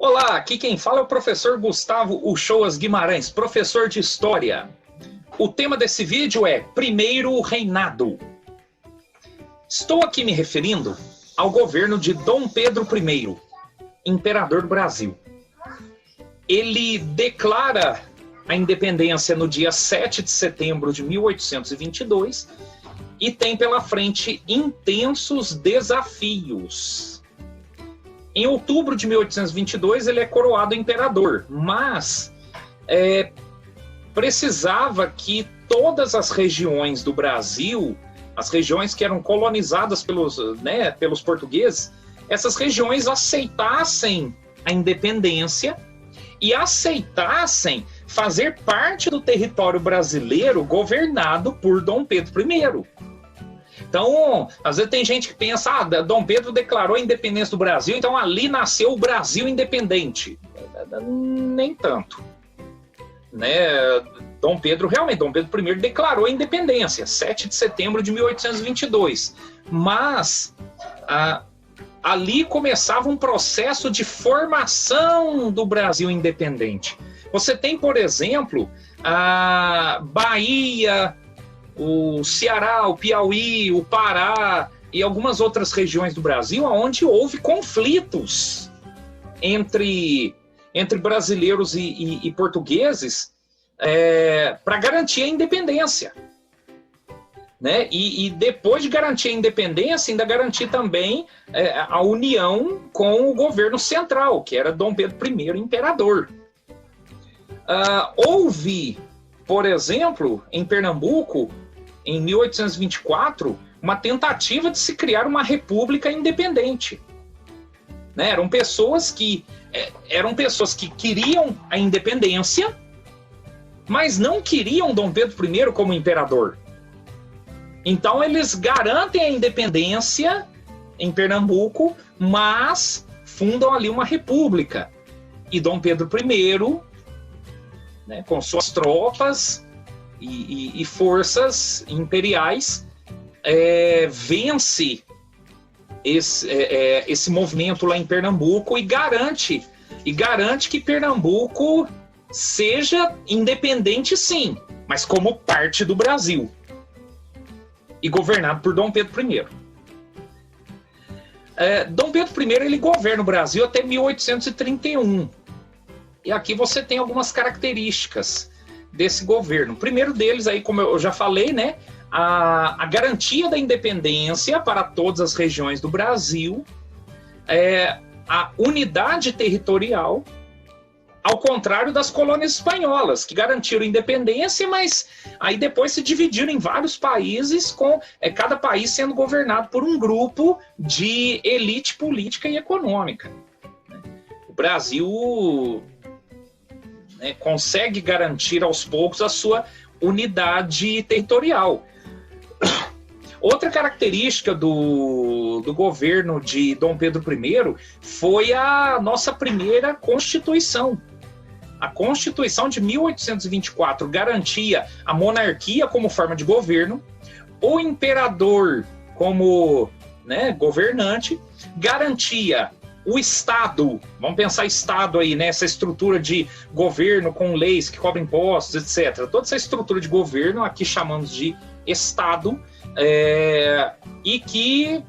Olá, aqui quem fala é o professor Gustavo Uchoas Guimarães, professor de História. O tema desse vídeo é Primeiro Reinado. Estou aqui me referindo ao governo de Dom Pedro I, imperador do Brasil. Ele declara a independência no dia 7 de setembro de 1822 e tem pela frente intensos desafios. Em outubro de 1822 ele é coroado imperador, mas precisava que todas as regiões do Brasil, as regiões que eram colonizadas pelos portugueses, essas regiões aceitassem a independência e aceitassem fazer parte do território brasileiro governado por Dom Pedro I. Então, às vezes tem gente que pensa, Dom Pedro declarou a independência do Brasil, então ali nasceu o Brasil independente. Nem tanto. Dom Pedro I declarou a independência, 7 de setembro de 1822. Mas ali começava um processo de formação do Brasil independente. Você tem, por exemplo, a Bahia, o Ceará, o Piauí, o Pará e algumas outras regiões do Brasil onde houve conflitos entre brasileiros e portugueses para garantir a independência. E depois de garantir a independência, ainda garantir também a união com o governo central, que era Dom Pedro I, imperador. Houve, por exemplo, em Pernambuco, em 1824, uma tentativa de se criar uma república independente. Eram pessoas que queriam a independência, mas não queriam Dom Pedro I como imperador. Então eles garantem a independência em Pernambuco, mas fundam ali uma república. E Dom Pedro I, com suas tropas e forças imperiais, vence esse movimento lá em Pernambuco e garante que Pernambuco seja independente, sim, mas como parte do Brasil e governado por Dom Pedro I. Dom Pedro I ele governa o Brasil até 1831. E aqui você tem algumas características desse governo. O primeiro deles, aí, como eu já falei, a garantia da independência para todas as regiões do Brasil, a unidade territorial, ao contrário das colônias espanholas, que garantiram independência, mas aí depois se dividiram em vários países, com cada país sendo governado por um grupo de elite política e econômica. O Brasil consegue garantir aos poucos a sua unidade territorial. Outra característica do governo de Dom Pedro I foi a nossa primeira Constituição. A Constituição de 1824 garantia a monarquia como forma de governo, o imperador como governante, garantia o Estado, vamos pensar Estado aí, essa estrutura de governo com leis que cobram impostos, etc. Toda essa estrutura de governo, aqui chamamos de Estado, e que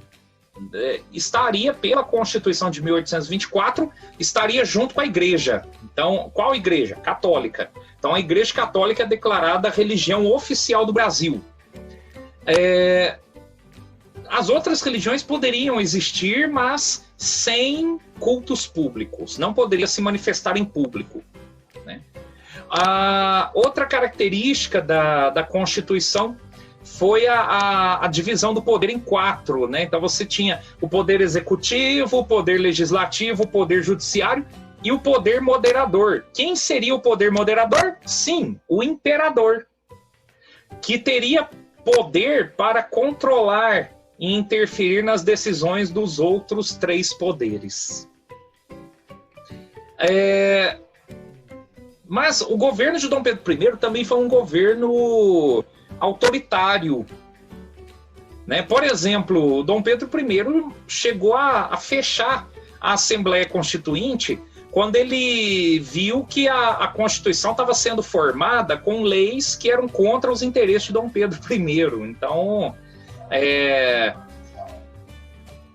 estaria, pela Constituição de 1824, estaria junto com a Igreja. Então, qual igreja? Católica. Então, a Igreja Católica é declarada a religião oficial do Brasil. As outras religiões poderiam existir, mas sem cultos públicos. Não poderia se manifestar em público. A outra característica da Constituição foi a divisão do poder em 4. Então você tinha o poder executivo, o poder legislativo, o poder judiciário e o poder moderador. Quem seria o poder moderador? Sim, o imperador, que teria poder para controlar e interferir nas decisões dos outros 3 poderes. Mas o governo de Dom Pedro I também foi um governo autoritário. Por exemplo, Dom Pedro I chegou a fechar a Assembleia Constituinte quando ele viu que a Constituição estava sendo formada com leis que eram contra os interesses de Dom Pedro I. Então,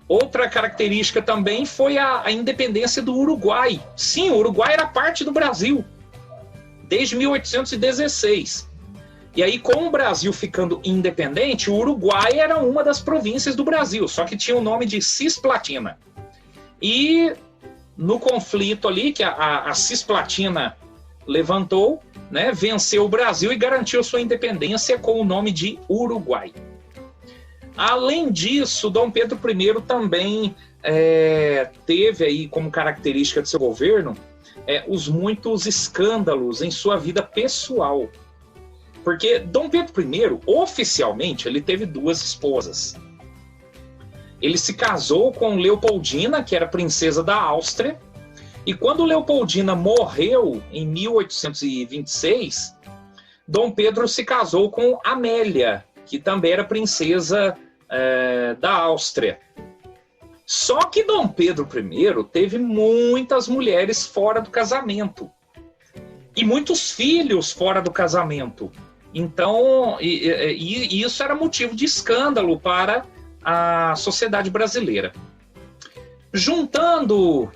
outra característica também foi a independência do Uruguai. Sim, o Uruguai era parte do Brasil, desde 1816. E aí, com o Brasil ficando independente, o Uruguai era uma das províncias do Brasil, só que tinha o nome de Cisplatina. E no conflito ali, que a Cisplatina levantou, né, venceu o Brasil e garantiu sua independência com o nome de Uruguai. Além disso, Dom Pedro I também teve aí como característica de seu governo os muitos escândalos em sua vida pessoal. Porque Dom Pedro I, oficialmente, ele teve 2 esposas. Ele se casou com Leopoldina, que era princesa da Áustria, e quando Leopoldina morreu em 1826, Dom Pedro se casou com Amélia, que também era princesa da Áustria. Só que Dom Pedro I teve muitas mulheres fora do casamento e muitos filhos fora do casamento. Então, e isso era motivo de escândalo para a sociedade brasileira. Juntando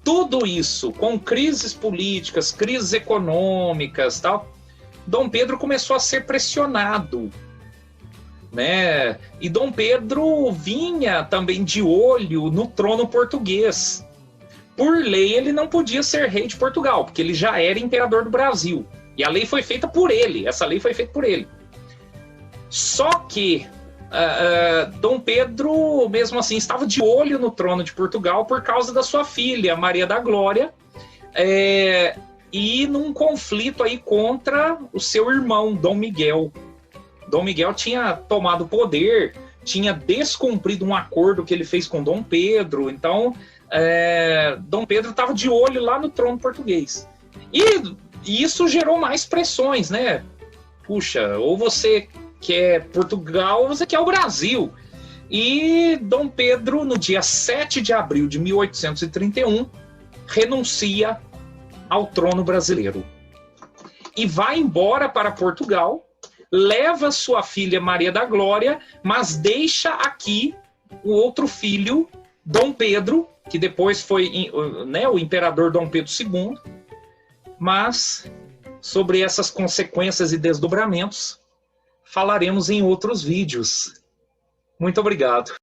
tudo isso com crises políticas, crises econômicas, tal, Dom Pedro começou a ser pressionado, né? E Dom Pedro vinha também de olho no trono português. Por lei, ele não podia ser rei de Portugal, porque ele já era imperador do Brasil. E a lei foi feita por ele, essa lei foi feita por ele. Só que Dom Pedro, mesmo assim, estava de olho no trono de Portugal por causa da sua filha, Maria da Glória, e num conflito aí contra o seu irmão, Dom Miguel. Dom Miguel tinha tomado o poder, tinha descumprido um acordo que ele fez com Dom Pedro, então Dom Pedro estava de olho lá no trono português. E isso gerou mais pressões, né? Puxa, ou você quer Portugal ou você quer o Brasil. E Dom Pedro, no dia 7 de abril de 1831, renuncia ao trono brasileiro. E vai embora para Portugal, leva sua filha Maria da Glória, mas deixa aqui o outro filho, Dom Pedro, que depois foi, né, o imperador Dom Pedro II. Mas sobre essas consequências e desdobramentos falaremos em outros vídeos. Muito obrigado.